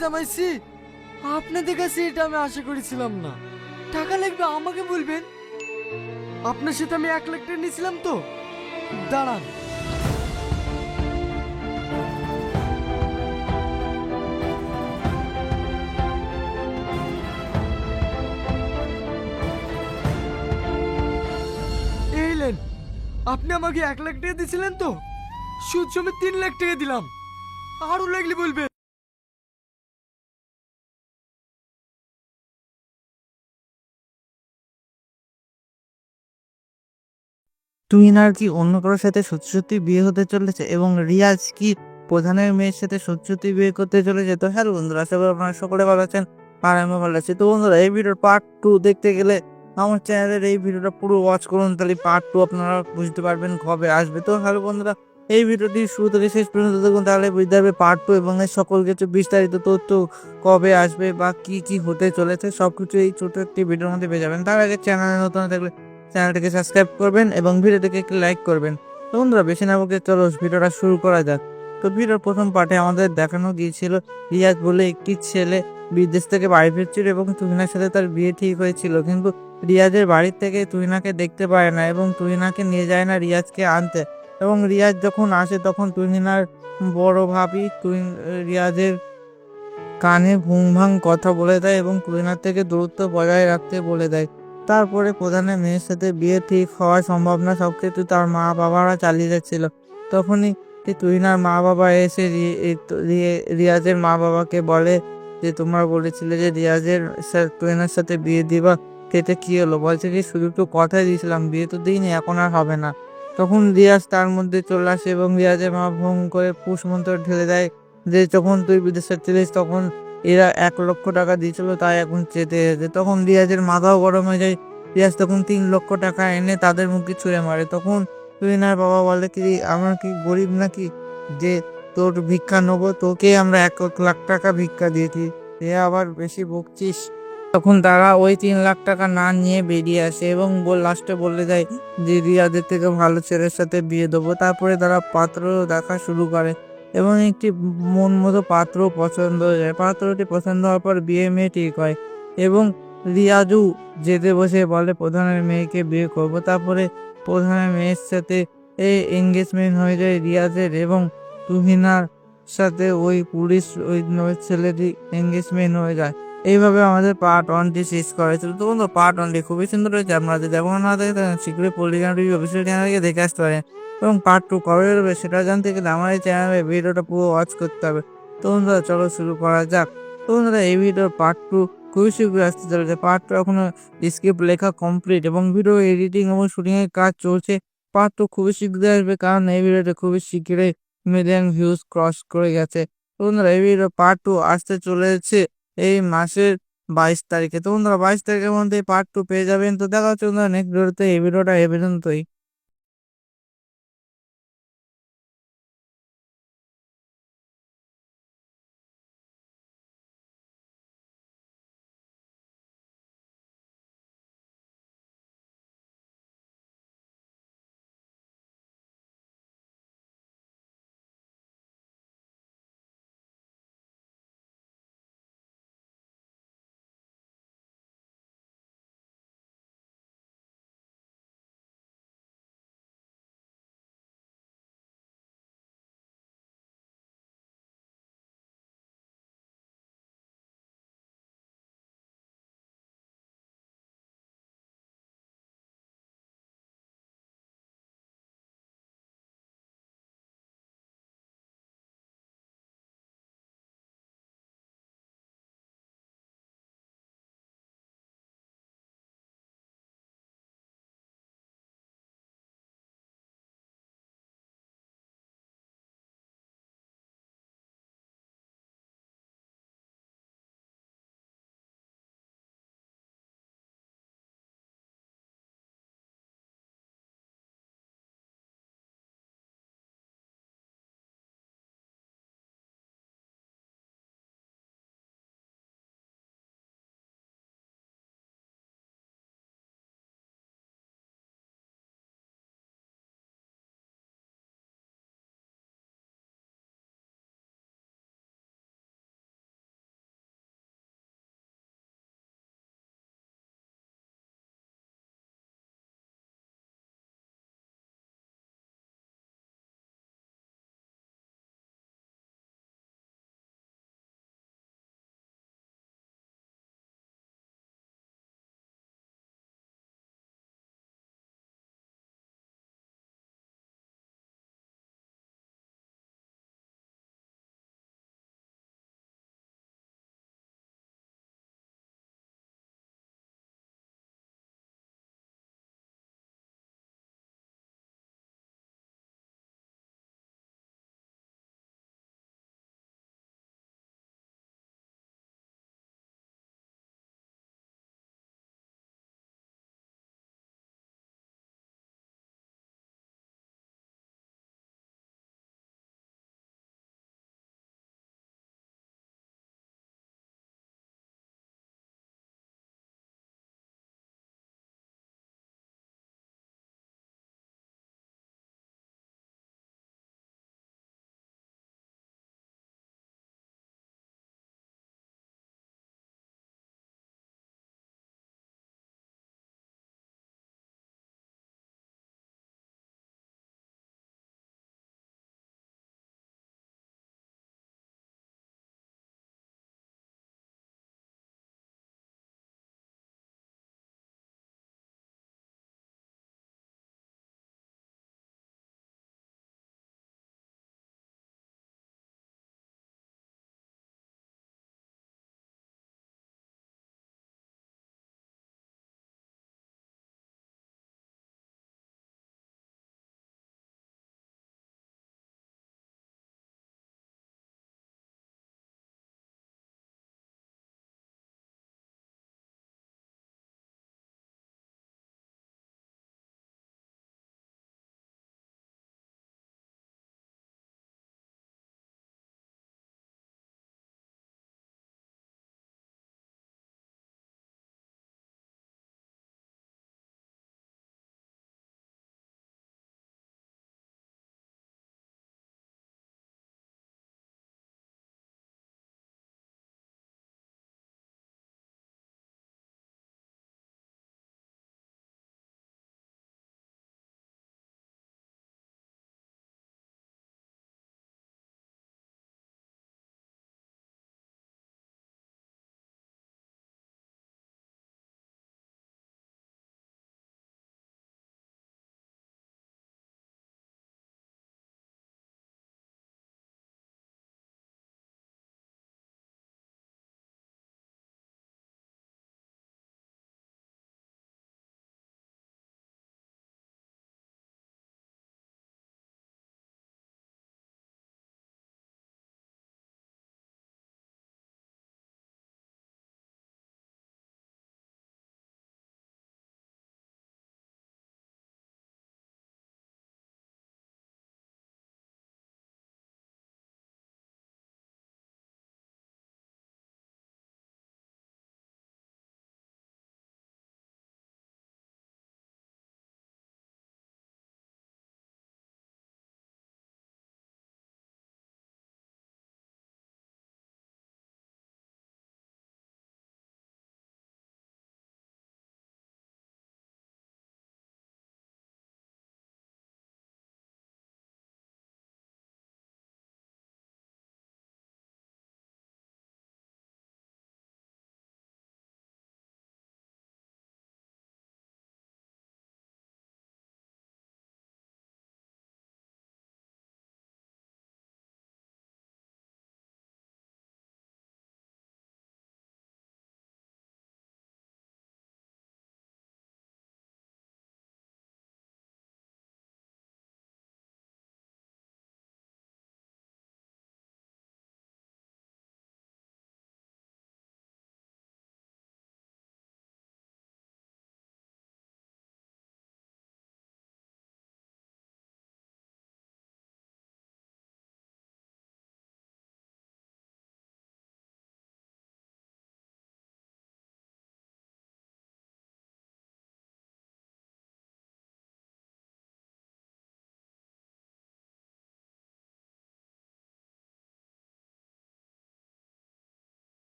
জামাইছি, আপনাদের কাছে এটা আমি আশা করেছিলাম না। টাকা লাগবে আমাকে বলবেন। আপনার সাথে আমি 1 লাখ টাকা নিয়েছিলাম তো। দাঁড়ান। এইলেন, আপনি আমাকে 1 লাখ টাকা দিয়েছিলেন তো। সুদ সমেত 3 লাখ টাকা দিলাম। আরো লাগলে বলবেন। তুহিনার কি অন্য কারোর সাথে সত্যি সত্যি বিয়ে হতে চলেছে এবং রিয়াজ কি প্রধানের মেয়ের সাথে সত্যি সত্যি বিয়ে করতে চলেছে? তো হ্যালো বন্ধুরা, আশা করি আপনারা সকলে ভালো আছেন আর আমি ভালো আছি। তো বন্ধুরা, এই ভিডিওর পার্ট 2 দেখতে গেলে আমার চ্যানেলের এই ভিডিওটা পুরো ওয়াচ করুন, তাহলে পার্ট 2 আপনারা বুঝতে পারবেন কবে আসবে। তো হ্যালো বন্ধুরা, এই ভিডিওটি শুরু থেকে শেষ পর্যন্ত দেখুন, তাহলে বুঝতে পারবে পার্ট 2 এবং এর সকল কিছু বিস্তারিত তথ্য কবে আসবে বা কি কি হতে চলেছে সবকিছু এই ছোট একটি ভিডিওর মধ্যে পেয়ে যাবেন। তার আগে চ্যানেলে নতুন থাকলে চ্যানেলটিকে সাবস্ক্রাইব করবেন এবং ভিডিওটিকে একটি লাইক করবেন। তো বন্ধুরা, বেশি না বকে চলো ভিডিওটা শুরু করা যাক। তো ভিডিওর প্রথম পার্টে আমাদের দেখানো গিয়েছিল রিয়াজ বলে একটি ছেলে বিদেশ থেকে বাড়ি ফিরছিল এবং তুহিনার সাথে তার বিয়ে ঠিক হয়েছিল, কিন্তু রিয়াজের বাড়ির থেকে তুহিনাকে দেখতে পায় না এবং তুহিনাকে নিয়ে যায় না রিয়াজকে আনতে। এবং রিয়াজ যখন আসে তখন তুহিনার বড় ভাবি রিয়াজের কানে ভুং ভাং কথা বলে দেয় এবং তুহিনার থেকে দূরত্ব বজায় রাখতে বলে দেয়। তারপরে প্রধানের মেয়ের সাথে বিয়ে ঠিক হওয়ার সম্ভাবনা সবকিছু তার মা বাবারা চালিয়ে যাচ্ছিল। তখনই তুহিনার মা বাবা এসে রিয়াজের মা বাবাকে বলে যে তোমরা বলেছিলে যে তুহিনার সাথে বিয়ে দিবা, সেটা কি হলো? বলছে কি শুধু তো কথা দিয়েছিলাম, বিয়ে তো দিইনি, এখন আর হবে না। তখন রিয়াজ তার মধ্যে চলে আসে এবং রিয়াজের মা ভুং করে পুষমন্ত্র ঢেলে দেয় যে যখন তুই বিদেশে ছিলিস তখন এরা 1 লক্ষ টাকা দিয়েছিল, তাই এখন চেতে এসেছে। তখন রিয়াজের মাথাও গরম হয়ে যায়। রিয়াজ তখন 3 লক্ষ টাকা এনে তাদের মুখে ছুঁড়ে মারে। তখন তুহিনার বাবা বলে কি আমরা কি গরিব নাকি যে তোর ভিক্ষা নেবো? তোকে আমরা 1 লাখ টাকা ভিক্ষা দিয়েছি, এ আবার বেশি বকছিস। তখন তারা ওই 3 লাখ টাকা না নিয়ে বেরিয়ে আসে এবং লাস্টে বলে দেয় যে রিয়াজের থেকে ভালো ছেলের সাথে বিয়ে দেবো। তারপরে তারা পাত্র দেখা শুরু করে এবং একটি মন মতো পাত্র পছন্দ হয়ে যায়। পাত্রটি পছন্দ হওয়ার পর বিয়ে মেয়ে ঠিক হয় এবং রিয়াজও যেতে বসে বলে প্রধানের মেয়েকে বিয়ে করব। তারপরে প্রধানের মেয়ের সাথে এঙ্গেজমেন্ট হয়ে যায় রিয়াজের এবং তুহিনার সাথে ওই ছেলেটি এঙ্গেজমেন্ট হয়ে যায়। এইভাবে আমাদের পার্ট 1টি শেষ করা হয়েছিল। তো বন্ধু, পার্ট 1টি খুবই সুন্দর হয়েছে। আপনারা যদি এখনো না দেখে থাকেন শীঘ্রই পলিগ্রাম রিভিউ অফিসিয়াল চ্যানেলকে দেখে আসতে পারেন এবং পার্ট 2 কবে বেরোবে সেটা জানতে গেলে আমার এই চ্যানেলে ভিডিওটা পুরো ওয়াচ করতে হবে। তো বন্ধুরা, চলো শুরু করা যাক। তো বন্ধুরা, এই ভিডিওর পার্ট 2 খুবই শীঘ্রই আসতে চলেছে। পার্ট 2 এখনো স্ক্রিপ্ট লেখা কমপ্লিট এবং ভিডিও এডিটিং এবং শুটিং এর কাজ চলছে। পার্ট 2 খুবই শীঘ্রই আসবে, কারণ এই ভিডিওটা খুবই শীঘ্রই মিলিয়ন ভিউজ ক্রস করে গেছে। তো বন্ধুরা, এই ভিডিও পার্ট 2 আসতে চলেছে এই মাসের 22 তারিখে। তো বন্ধুরা, 22 তারিখের মধ্যে পার্ট 2 পেয়ে যাবেন। তো দেখা হচ্ছে বন্ধুরা নেক্সট ভিডিওতে। এই ভিডিওটা এ পর্যন্তই।